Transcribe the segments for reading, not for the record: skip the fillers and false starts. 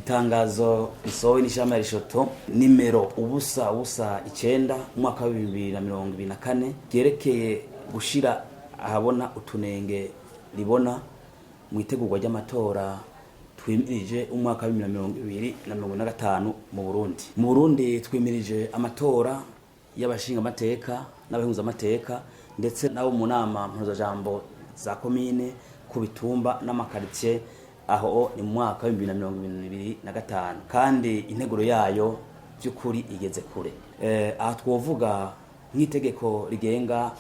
Itangazo risohowe n'ishami rishoto nimero ubusa 9 umwaka wa 2024 ryerekeye gushira ahabona utunenge ribona mu itegurwa ry'amatora twimirije umwaka wa 2025 mu Burundi. Mu Burundi twimirije amatora y'abashinga amateka n'abahuza amateka ndetse nabo mu nama mpuzajambo za komine ku bitumba n'amakaritie aho ni mu mwaka wa 2025 kandi integuro yayo by'ukuri igeze kure. Aha twovuga nk'itegeko rigenga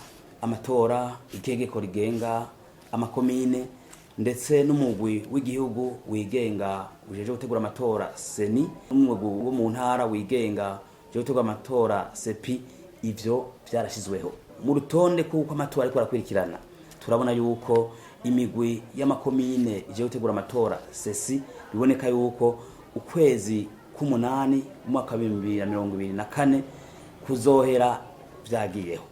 amatora, itegeko rigenga amakomine ndetse n'umugwi w'igihugu wigenga ujeje gutegura amatora seni, n'umugwi wo mu ntara wigenga ujeje gutegura amatora sepi. Ivyo byarashizweho mu rutonde kuko amatora ariko arakwirikirana. Turabona yuko imigwi y'amakomine ije gutegura amatora sesi biboneka yuko ukwezi k'umunani umwaka wa 2024 kuzohera vyagiyeho.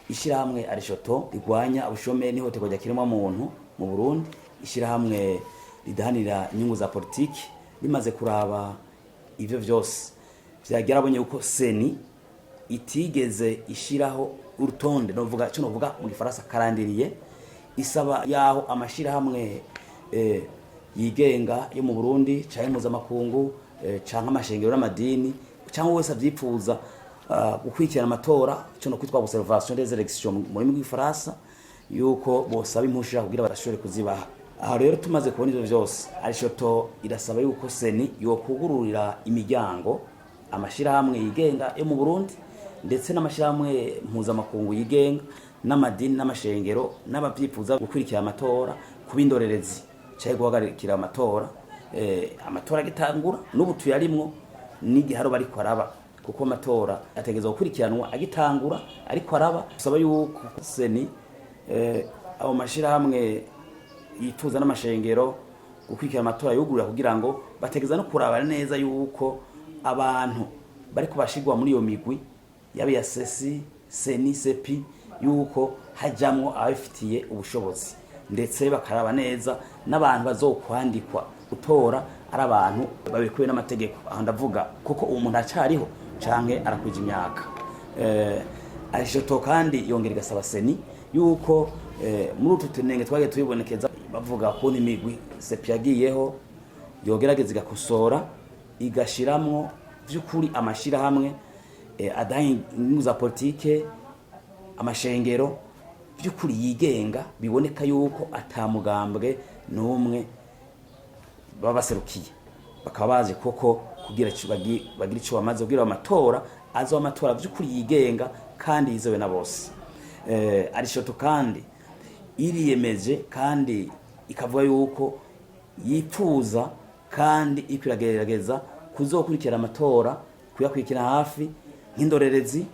Ishirahamwe arishoto rigwanya ubushomeri n'ihohoterwa ry'akiremwa muntu mu Burundi, ishirahamwe ridahanira inyungu za politiki rimaze kuraba ivyo vyose vyagerabonye yuko seni itigeze ishiraho urutonde novuga mu gifaransa karandiriye isaba yaho amashirahamwe yigenga yo mu Burundi canke mpuzamakungu canke amashengero n'amadini canke wese avyipfuza gukurikirana amatora cyo no kwitwa observation des élections mu rurimi rw'igifaransa yuko bosaba impushya kugira barashobore kuzibaha. Aha rero tumaze kubona ivyo vyose, arishoto irasaba yuko seni yokugururira imiryango amashirahamwe yigenga yo mu Burundi ndetse n'amashirahamwe mpuzamakungu yigenga n'amadini n'amashengero n'abavyifuza gukurikira amatora kubindorerezi cyaje guhagarikira amatora amatora agitangura n'ubu tuyarimwo n'igiharo bari kwaraba kuko amatora ategezwe gukurikiranwa agitangura ariko araba. Usaba yuko seni abo mashirahamwe yifuza n'amashengero gukurikira amatora yugurura kugira ngo bategeza no kuraba neza yuko abantu bari kubashigwa muri iyo migwi yabe ya sesi seni sepi yuko hajamwo abafitiye ubushobozi ndetse bakaraba neza n'abantu bazokwandikwa gutora ari abantu babikuwe n'amategeko. Aho ndavuga kuko umuntu acariho canke arakwije imyaka. Arishoto kandi yongera igasaba seni yuko muri utu tunenge twagiye tubibonekeza bavuga ko n'imigwi sepi yagiyeho yogerageza igakosora igashiramwo vy'ukuri amashirahamwe adahinga inyungu za politike, amashengero by'ukuri yigenga biboneka yuko atamugambwe n'umwe babaserukiye, bakaba baje koko kugira bagira ico bamaze kugira amatora azo amatora by'ukuri yigenga kandi yizewe na bose. Arishoto kandi iriyemeje kandi ikavuga yuko yipfuza kandi ikwiragerageza kuzokurikira amatora kuyakurikira hafi nk'indorerezi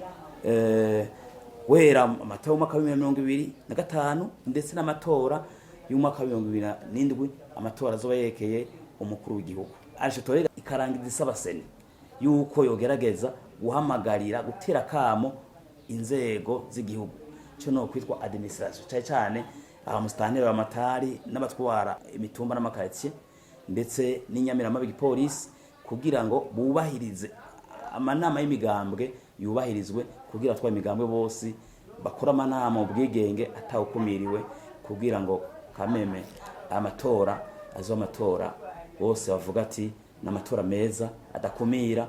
wera amatora y'umwaka wa 2025 ndetse n'amatora y'umwaka wa 2027 amatora azoba yekeye umukuru w'igihugu. Arishoto ikarangiza isaba seni yuko yogerageza guhamagarira gutera kamo inzego z'igihugu cyo no kwitwa administration cyane abamustanire b'amatari n'abatwara imitumba n'amakaritie ndetse n'inyamirama b'igipolisi kugira ngo bubahirize amanama y'imigambwe yubahirizwe kugira twa imigambwe bose bakora amanama ubwigenge atawukumiriwe kugira ngo kameme amatora amatora bose bavuga ati n'amatora meza adakumira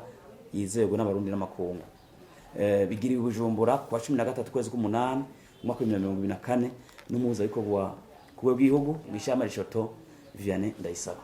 yizegwe n'abarundi n'amakungu. Bigiriwe Bujumbura kwa 13 kwezi k'umunani umwaka wa 2024 n'umuhuza w'igihugu mw'ishamba rishoto Vianney Ndayisaba.